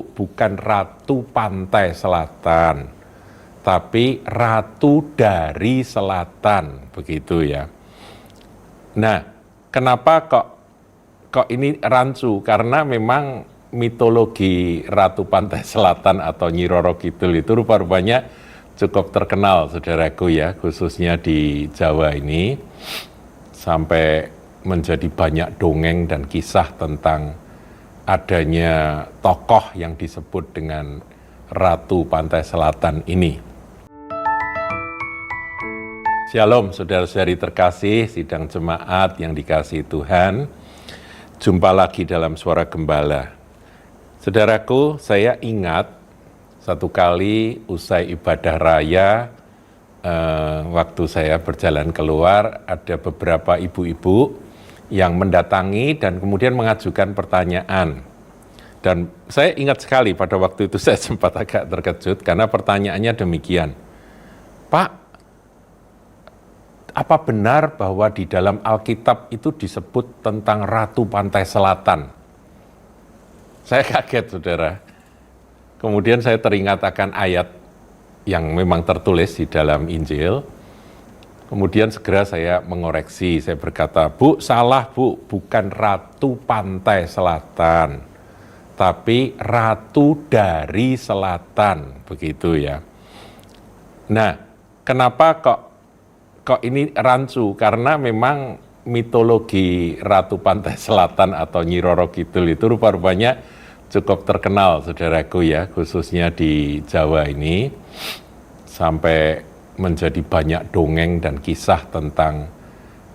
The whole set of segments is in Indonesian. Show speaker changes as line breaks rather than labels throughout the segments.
bukan ratu pantai selatan, tapi ratu dari selatan, begitu ya. Nah, kenapa kok ini rancu? Karena memang mitologi Ratu Pantai Selatan atau Nyi Roro Kidul itu rupa-rupanya cukup terkenal, saudaraku ya, khususnya di Jawa ini, sampai menjadi banyak dongeng dan kisah tentang adanya tokoh yang disebut dengan Ratu Pantai Selatan ini. Shalom saudara-saudari terkasih, sidang jemaat yang dikasihi Tuhan. Jumpa lagi dalam Suara Gembala. Saudaraku, saya ingat satu kali usai ibadah raya, waktu saya berjalan keluar, ada beberapa ibu-ibu yang mendatangi dan kemudian mengajukan pertanyaan. Dan saya ingat sekali pada waktu itu saya sempat agak terkejut karena pertanyaannya demikian. Pak, apa benar bahwa di dalam Alkitab itu disebut tentang Ratu Pantai Selatan? Saya kaget, saudara. Kemudian saya teringat akan ayat yang memang tertulis di dalam Injil. Kemudian segera saya mengoreksi, saya berkata, Bu, salah Bu, bukan Ratu Pantai Selatan, tapi Ratu dari Selatan, begitu ya. Nah, kenapa kok ini rancu? Karena memang mitologi Ratu Pantai Selatan atau Nyi Roro Kidul itu rupa-rupanya cukup terkenal, saudaraku ya, khususnya di Jawa ini, sampai menjadi banyak dongeng dan kisah tentang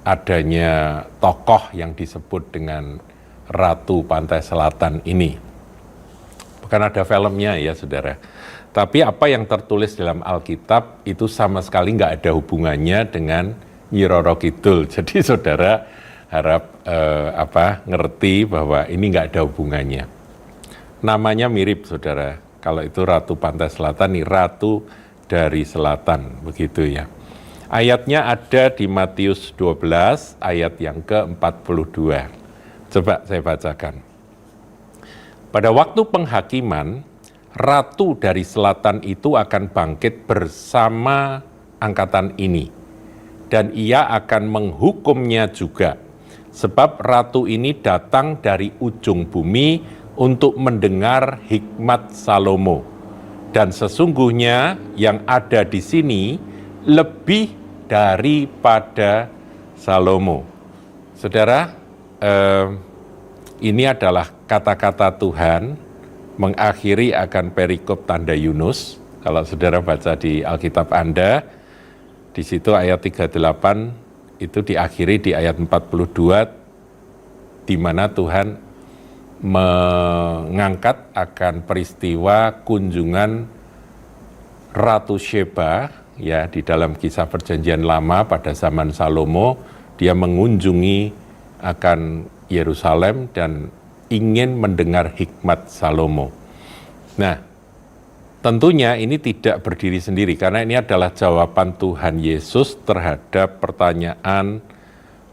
adanya tokoh yang disebut dengan Ratu Pantai Selatan ini. Bukan ada filmnya ya, saudara. Tapi apa yang tertulis dalam Alkitab itu sama sekali nggak ada hubungannya dengan Nyi Roro Kidul. Jadi saudara harap ngerti bahwa ini nggak ada hubungannya. Namanya mirip, saudara. Kalau itu Ratu Pantai Selatan, ini Ratu dari Selatan, begitu ya. Ayatnya ada di Matius 12, ayat yang ke-42. Coba saya bacakan. Pada waktu penghakiman, Ratu dari Selatan itu akan bangkit bersama angkatan ini, dan ia akan menghukumnya juga, sebab Ratu ini datang dari ujung bumi untuk mendengar hikmat Salomo. Dan sesungguhnya yang ada di sini lebih daripada Salomo. Saudara, ini adalah kata-kata Tuhan mengakhiri akan perikop tanda Yunus. Kalau saudara baca di Alkitab Anda, di situ ayat 38 itu diakhiri di ayat 42, di mana Tuhan mengangkat akan peristiwa kunjungan Ratu Sheba ya di dalam kisah Perjanjian Lama pada zaman Salomo. Dia mengunjungi akan Yerusalem dan ingin mendengar hikmat Salomo. Nah, tentunya ini tidak berdiri sendiri karena ini adalah jawaban Tuhan Yesus terhadap pertanyaan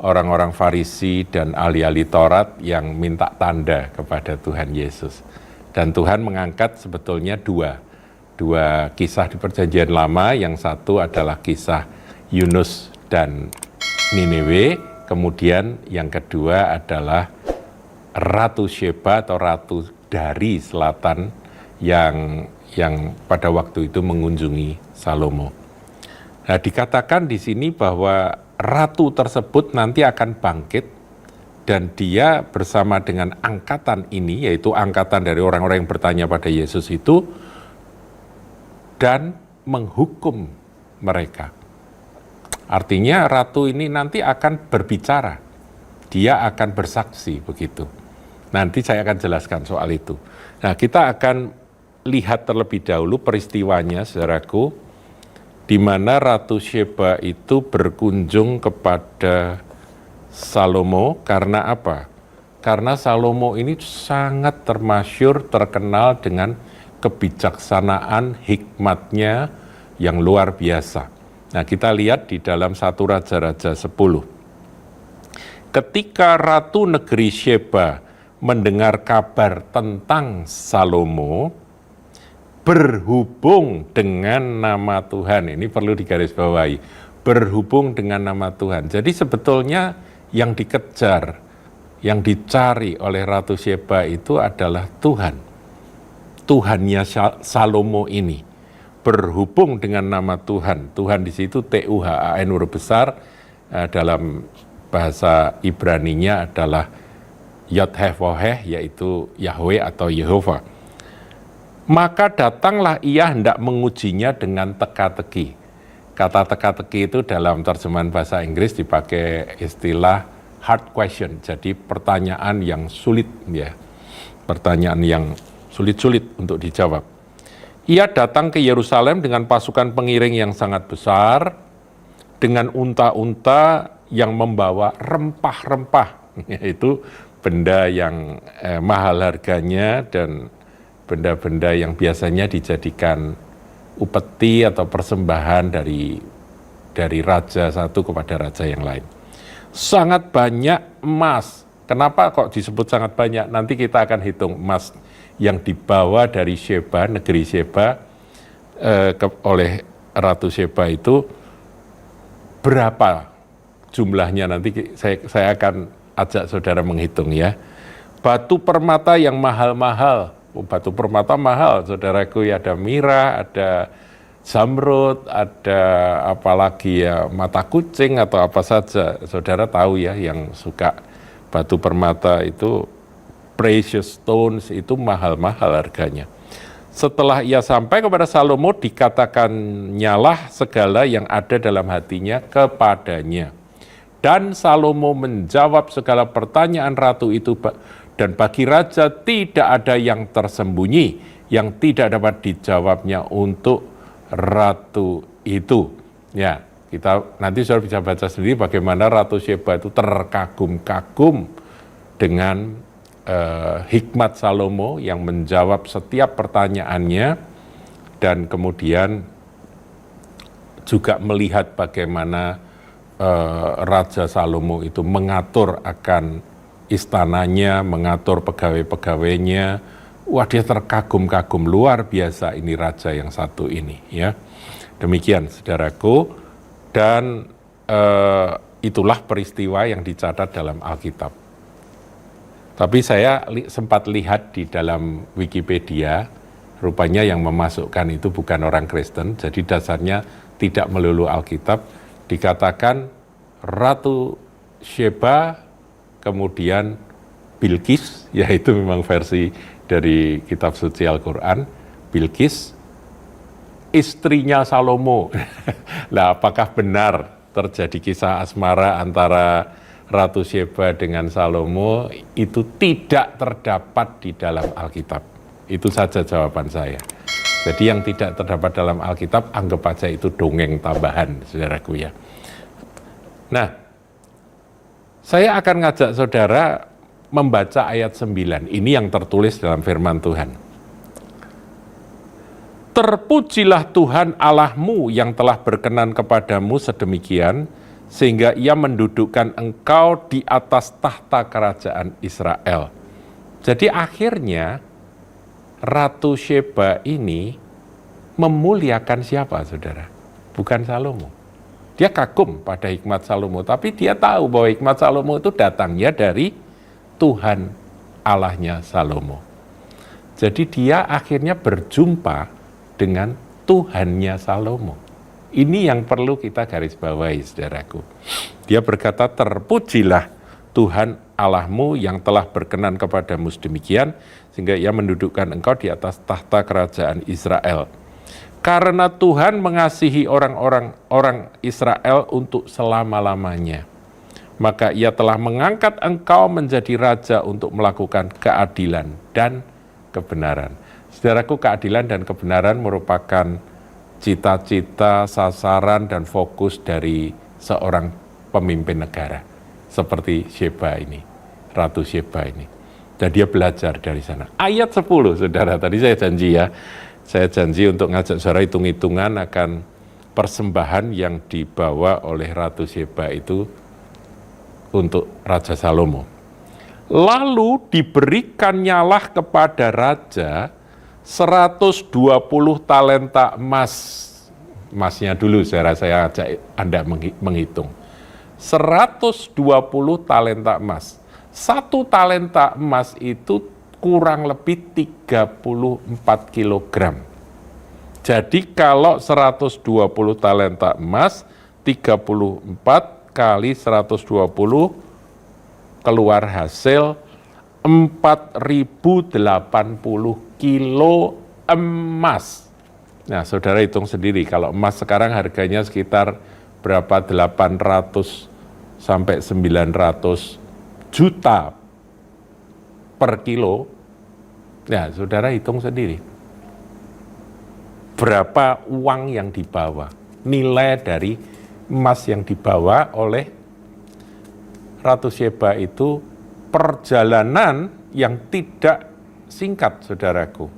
orang-orang Farisi dan ahli-ahli Taurat yang minta tanda kepada Tuhan Yesus. Dan Tuhan mengangkat sebetulnya dua kisah di Perjanjian Lama. Yang satu adalah kisah Yunus dan Niniwe, kemudian yang kedua adalah Ratu Sheba atau Ratu dari Selatan yang pada waktu itu mengunjungi Salomo. Nah, dikatakan di sini bahwa Ratu tersebut nanti akan bangkit dan dia bersama dengan angkatan ini, yaitu angkatan dari orang-orang yang bertanya pada Yesus itu, dan menghukum mereka. Artinya Ratu ini nanti akan berbicara, dia akan bersaksi, begitu. Nanti saya akan jelaskan soal itu. Nah, kita akan lihat terlebih dahulu peristiwanya, saudaraku, di mana Ratu Sheba itu berkunjung kepada Salomo. Karena apa? Karena Salomo ini sangat termasyhur, terkenal dengan kebijaksanaan, hikmatnya yang luar biasa. Nah, kita lihat di dalam 1 Raja-Raja 10. Ketika Ratu negeri Sheba mendengar kabar tentang Salomo berhubung dengan nama Tuhan. Ini perlu digarisbawahi, berhubung dengan nama Tuhan. Jadi sebetulnya yang dikejar, yang dicari oleh Ratu Sheba itu adalah Tuhan. Tuhannya Salomo ini berhubung dengan nama Tuhan. Tuhan di situ Tuhan huruf besar, dalam bahasa Ibraninya adalah Yod-Heh-Woheh, yaitu Yahweh atau Yehova. Maka datanglah ia hendak mengujinya dengan teka-teki. Kata teka-teki itu dalam terjemahan bahasa Inggris dipakai istilah hard question, jadi pertanyaan yang sulit, ya, pertanyaan yang sulit-sulit untuk dijawab. Ia datang ke Yerusalem dengan pasukan pengiring yang sangat besar, dengan unta-unta yang membawa rempah-rempah, yaitu benda yang mahal harganya dan benda-benda yang biasanya dijadikan upeti atau persembahan dari raja satu kepada raja yang lain. Sangat banyak emas. Kenapa kok disebut sangat banyak? Nanti kita akan hitung emas yang dibawa dari Sheba, negeri Sheba, oleh Ratu Sheba itu berapa jumlahnya. Nanti saya akan ajak saudara menghitung, ya. Batu permata yang mahal-mahal. Batu permata mahal, saudaraku, ya, ada mira, ada zamrud, ada apalagi ya mata kucing atau apa saja. Saudara tahu ya, yang suka batu permata itu, precious stones itu mahal-mahal harganya. Setelah ia sampai kepada Salomo, dikatakan-nyalah segala yang ada dalam hatinya kepadanya. Dan Salomo menjawab segala pertanyaan ratu itu, dan bagi raja tidak ada yang tersembunyi, yang tidak dapat dijawabnya untuk ratu itu. Ya, kita nanti sudah bisa baca sendiri bagaimana Ratu Sheba itu terkagum-kagum dengan hikmat Salomo yang menjawab setiap pertanyaannya, dan kemudian juga melihat bagaimana Raja Salomo itu mengatur akan istananya, mengatur pegawai-pegawainya. Wah, dia terkagum-kagum, luar biasa ini raja yang satu ini, ya. Demikian, saudaraku, dan itulah peristiwa yang dicatat dalam Alkitab. Tapi saya sempat lihat di dalam Wikipedia, rupanya yang memasukkan itu bukan orang Kristen, jadi dasarnya tidak melulu Alkitab. Dikatakan Ratu Sheba, kemudian Bilqis, yaitu memang versi dari kitab suci Al-Quran, Bilqis, istrinya Salomo. Nah, apakah benar terjadi kisah asmara antara Ratu Sheba dengan Salomo? Itu tidak terdapat di dalam Alkitab. Itu saja jawaban saya. Jadi yang tidak terdapat dalam Alkitab, anggap aja itu dongeng tambahan, saudaraku, ya. Nah, saya akan ngajak saudara membaca ayat 9. Ini yang tertulis dalam firman Tuhan. Terpujilah Tuhan Allahmu yang telah berkenan kepadamu sedemikian, sehingga ia mendudukkan engkau di atas tahta kerajaan Israel. Jadi akhirnya Ratu Sheba ini memuliakan siapa, saudara? Bukan Salomo. Dia kagum pada hikmat Salomo, tapi dia tahu bahwa hikmat Salomo itu datangnya dari Tuhan Allahnya Salomo. Jadi dia akhirnya berjumpa dengan Tuhannya Salomo. Ini yang perlu kita garis bawahi, saudaraku. Dia berkata, terpujilah Tuhan Allahmu yang telah berkenan kepadamu sedemikian, sehingga ia mendudukkan engkau di atas tahta kerajaan Israel. Karena Tuhan mengasihi orang Israel untuk selama-lamanya, maka ia telah mengangkat engkau menjadi raja untuk melakukan keadilan dan kebenaran. Saudaraku, keadilan dan kebenaran merupakan cita-cita, sasaran, dan fokus dari seorang pemimpin negara. Seperti Sheba ini, Ratu Sheba ini. Dan dia belajar dari sana. Ayat 10, saudara, tadi saya janji ya, saya janji untuk ngajak saudara hitung-hitungan akan persembahan yang dibawa oleh Ratu Sheba itu untuk Raja Salomo. Lalu diberikannya kepada raja 120 talenta emas. Emasnya dulu saya ajak Anda menghitung. 120 talenta emas. 1 talenta emas itu kurang lebih 34 kilogram. Jadi kalau 120 talenta emas, 34 kali 120 keluar hasil 4080 kilo emas. Nah, saudara hitung sendiri, kalau emas sekarang harganya sekitar berapa? 800 sampai 900 juta per kilo. Ya, saudara hitung sendiri. Berapa uang yang dibawa, nilai dari emas yang dibawa oleh Ratu Sheba itu perjalanan yang tidak singkat, saudaraku.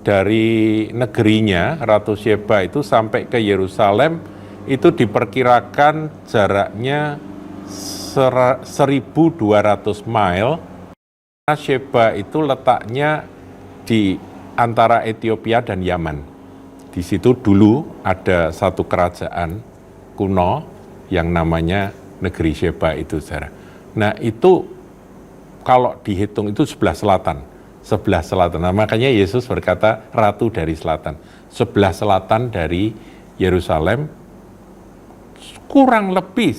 Dari negerinya, Ratu Sheba itu sampai ke Yerusalem, itu diperkirakan jaraknya 1.200 mile. Sheba itu letaknya di antara Ethiopia dan Yaman. Di situ dulu ada satu kerajaan kuno yang namanya negeri Sheba itu, saudara. Nah, itu kalau dihitung itu sebelah selatan. Sebelah selatan. Nah, makanya Yesus berkata ratu dari selatan. Sebelah selatan dari Yerusalem kurang lebih,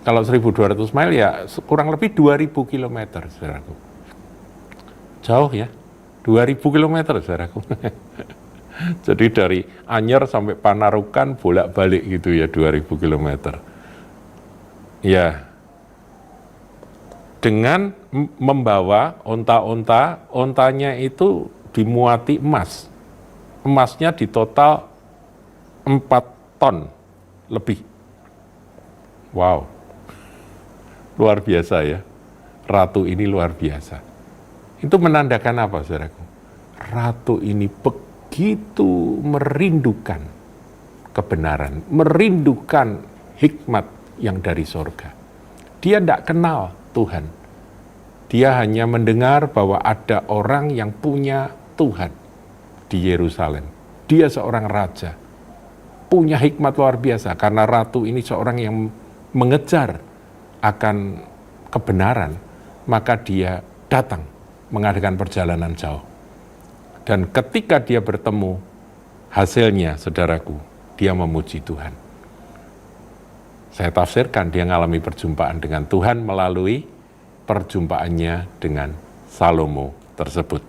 kalau 1.200 mile ya kurang lebih 2.000 kilometer, saudaraku. Jauh ya, 2.000 kilometer, saudaraku. Jadi dari Anyer sampai Panarukan bolak-balik gitu ya, 2.000 kilometer. Ya, dengan membawa onta-onta, ontanya itu dimuati emas. Emasnya di total 4 ton lebih. Wow, luar biasa ya. Ratu ini luar biasa. Itu menandakan apa, saudaraku? Ratu ini begitu merindukan kebenaran, merindukan hikmat yang dari sorga. Dia tidak kenal Tuhan. Dia hanya mendengar bahwa ada orang yang punya Tuhan di Yerusalem. Dia seorang raja, punya hikmat luar biasa, karena ratu ini seorang yang mengejar akan kebenaran, maka dia datang mengadakan perjalanan jauh. Dan ketika dia bertemu, hasilnya, saudaraku, dia memuji Tuhan. Saya tafsirkan dia mengalami perjumpaan dengan Tuhan melalui perjumpaannya dengan Salomo tersebut.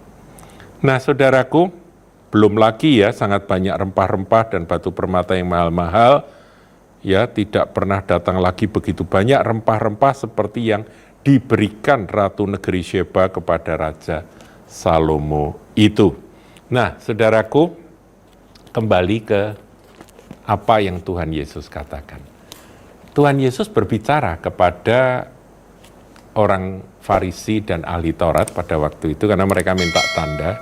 Nah, saudaraku, belum lagi ya sangat banyak rempah-rempah dan batu permata yang mahal-mahal, ya tidak pernah datang lagi begitu banyak rempah-rempah seperti yang diberikan Ratu Negeri Sheba kepada Raja Salomo itu. Nah, saudaraku, kembali ke apa yang Tuhan Yesus katakan. Tuhan Yesus berbicara kepada orang Farisi dan ahli Taurat pada waktu itu, karena mereka minta tanda.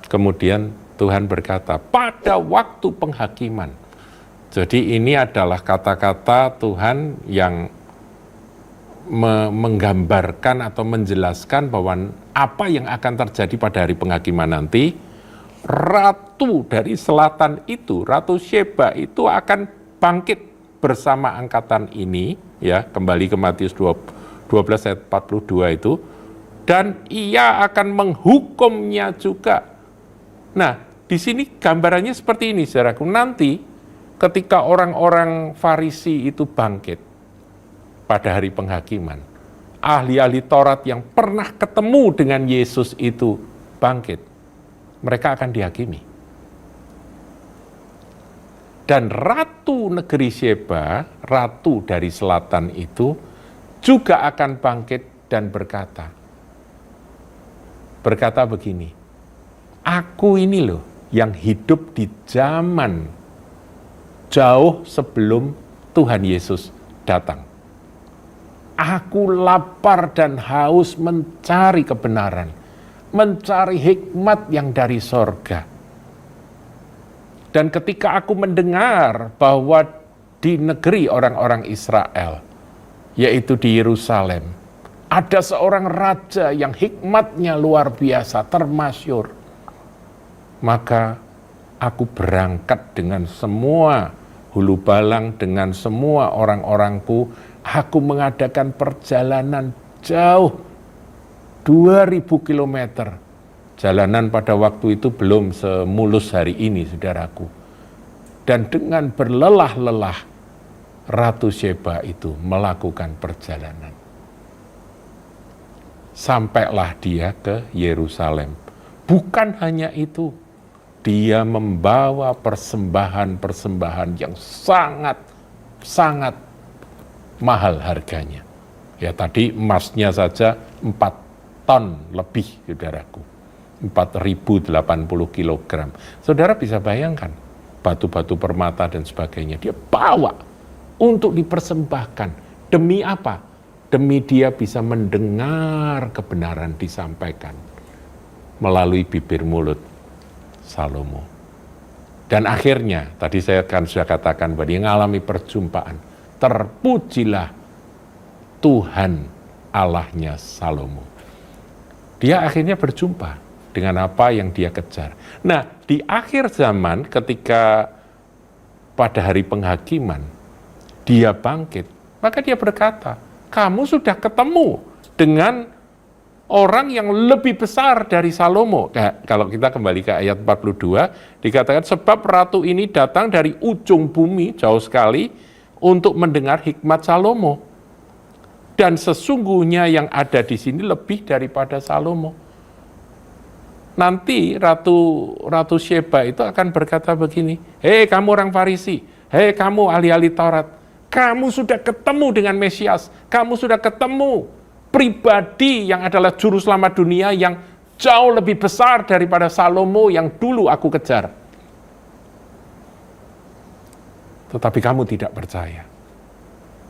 Kemudian Tuhan berkata, pada waktu penghakiman. Jadi ini adalah kata-kata Tuhan yang menggambarkan atau menjelaskan bahwa apa yang akan terjadi pada hari penghakiman nanti. Ratu dari selatan itu, Ratu Sheba itu akan bangkit bersama angkatan ini, ya, kembali ke Matius 12 ayat 42 itu, dan ia akan menghukumnya juga. Nah, di sini gambarannya seperti ini, saudaraku. Nanti ketika orang-orang Farisi itu bangkit pada hari penghakiman, ahli-ahli Taurat yang pernah ketemu dengan Yesus itu bangkit, mereka akan dihakimi. Dan Ratu Negeri Sheba, ratu dari selatan itu, juga akan bangkit dan berkata begini, aku ini loh yang hidup di zaman jauh sebelum Tuhan Yesus datang. Aku lapar dan haus mencari kebenaran, mencari hikmat yang dari sorga. Dan ketika aku mendengar bahwa di negeri orang-orang Israel, yaitu di Yerusalem, Ada seorang raja yang hikmatnya luar biasa, termasyur. Maka aku berangkat dengan semua hulu balang, dengan semua orang-orangku. Aku mengadakan perjalanan jauh, 2000 kilometer. Jalanan pada waktu itu belum semulus hari ini, saudaraku. Dan dengan berlelah-lelah, Ratu Sheba itu melakukan perjalanan. Sampailah dia ke Yerusalem. Bukan hanya itu, dia membawa persembahan-persembahan yang sangat mahal harganya. Ya tadi emasnya saja 4 ton lebih, saudaraku. 4.080 kilogram. Saudara bisa bayangkan, batu-batu permata dan sebagainya. Dia bawa untuk dipersembahkan. Demi apa? Demi dia bisa mendengar kebenaran disampaikan melalui bibir mulut Salomo. Dan akhirnya, tadi saya kan sudah katakan bahwa dia mengalami perjumpaan. Terpujilah Tuhan Allahnya Salomo. Dia akhirnya berjumpa dengan apa yang dia kejar. Nah, di akhir zaman ketika pada hari penghakiman, dia bangkit, maka dia berkata, kamu sudah ketemu dengan orang yang lebih besar dari Salomo. Nah, kalau kita kembali ke ayat 42, dikatakan sebab ratu ini datang dari ujung bumi, jauh sekali, untuk mendengar hikmat Salomo. Dan sesungguhnya yang ada di sini lebih daripada Salomo. Nanti Ratu Sheba itu akan berkata begini, hei kamu orang Farisi, hei kamu ahli-ahli Taurat, kamu sudah ketemu dengan Mesias, kamu sudah ketemu pribadi yang adalah juru selamat dunia yang jauh lebih besar daripada Salomo yang dulu aku kejar. Tetapi kamu tidak percaya.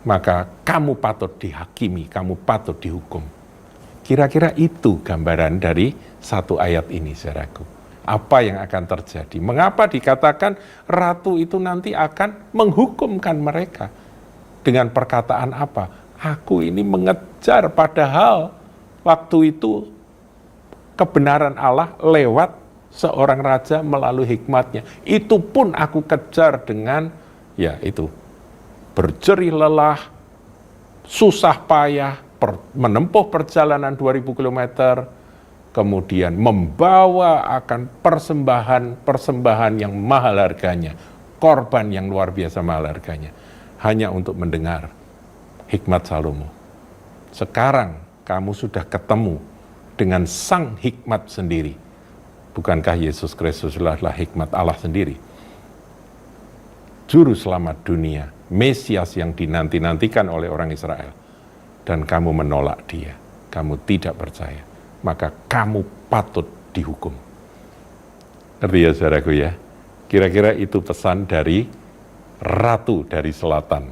Maka kamu patut dihakimi, kamu patut dihukum. Kira-kira itu gambaran dari satu ayat ini, saudaraku. Apa yang akan terjadi? Mengapa dikatakan ratu itu nanti akan menghukumkan mereka? Dengan perkataan apa? Aku ini mengejar, padahal waktu itu kebenaran Allah lewat seorang raja melalui hikmatnya. Itu pun aku kejar dengan, ya itu, berjerih lelah, susah payah, menempuh perjalanan 2000 km, kemudian membawa akan persembahan yang mahal harganya, korban yang luar biasa mahal harganya, hanya untuk mendengar hikmat Salomo. Sekarang kamu sudah ketemu dengan sang hikmat sendiri. Bukankah Yesus Kristus adalah hikmat Allah sendiri? Juru selamat dunia, Mesias yang dinanti-nantikan oleh orang Israel. Dan kamu menolak dia, kamu tidak percaya, maka kamu patut dihukum. Ngerti ya saudaraku ya? Kira-kira itu pesan dari Ratu dari Selatan.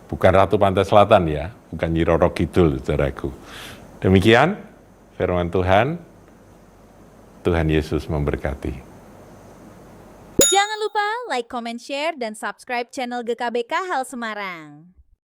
Bukan Ratu Pantai Selatan ya, bukan Nyi Roro Kidul, saudaraku. Demikian firman Tuhan. Tuhan Yesus memberkati.
Jangan lupa like, comment, share, dan subscribe channel GKBK Hal Semarang.